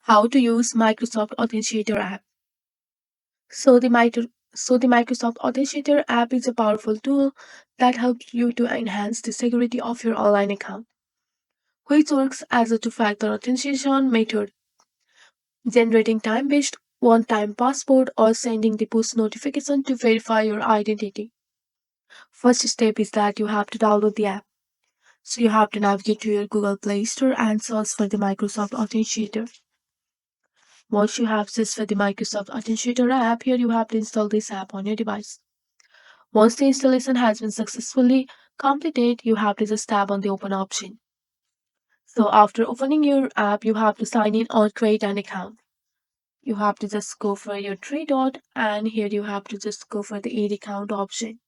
How to use Microsoft Authenticator app. So the Microsoft Authenticator app is a powerful tool that helps you to enhance the security of your online account, which works as a two-factor authentication method, generating time-based one-time password or sending the push notification to verify your identity. First step is that you have to download the app. So you have to navigate to your Google Play Store and search for the Microsoft Authenticator. Once you have searched for the Microsoft Authenticator app, here you have to install this app on your device. Once the installation has been successfully completed, you have to just tap on the open option. So after opening your app, you have to sign in or create an account. You have to just go for your three dot and here you have to just go for the aid account option.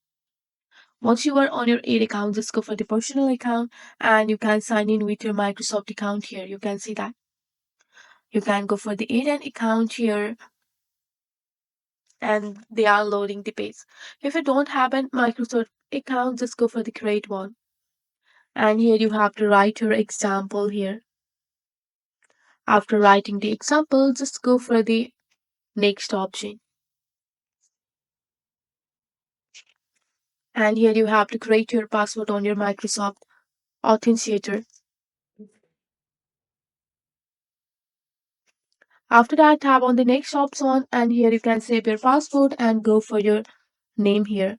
Once you are on your aid account, just go for the personal account and you can sign in with your Microsoft account here. You can see that. You can go for the aid and account here and they are loading the page. If you don't have a Microsoft account, just go for the create one. And here you have to write your example here. After writing the example, just go for the next option. And here you have to create your password on your Microsoft Authenticator. After that, tap on the next option and here you can save your password and go for your name here.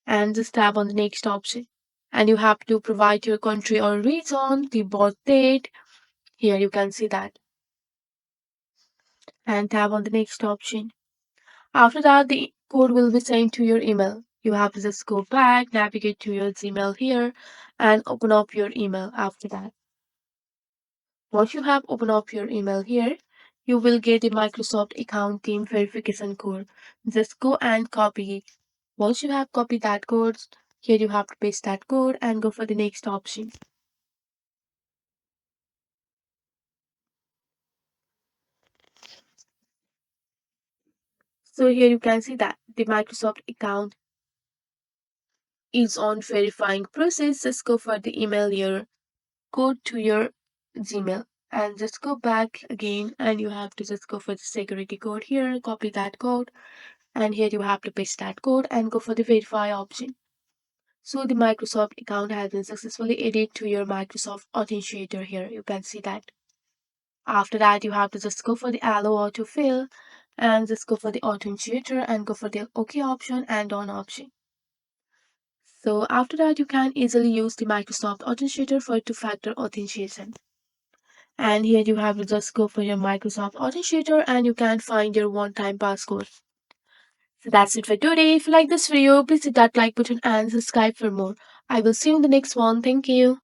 And just tap on the next option. And you have to provide your country or region, the birth date. Here you can see that. And tap on the next option. After that, the code will be sent to your email. You have to just go back, navigate to your Gmail here, and open up your email after that. Once you have opened up your email here, you will get a Microsoft account team verification code. Just go and copy it. Once you have copied that code, here you have to paste that code and go for the next option. So here you can see that the Microsoft account is on verifying process. Just go for the email here, code to your Gmail and just go back again and you have to just go for the security code here, copy that code and here you have to paste that code and go for the verify option. So the Microsoft account has been successfully added to your Microsoft Authenticator here. You can see that. After that, you have to just go for the allow autofill and just go for the authenticator and go for the OK option and on option. So after that, you can easily use the Microsoft Authenticator for two-factor authentication. And here you have to just go for your Microsoft Authenticator and you can find your one-time passcode. So that's it for today. If you like this video, please hit that like button and subscribe for more. I will see you in the next one. Thank you.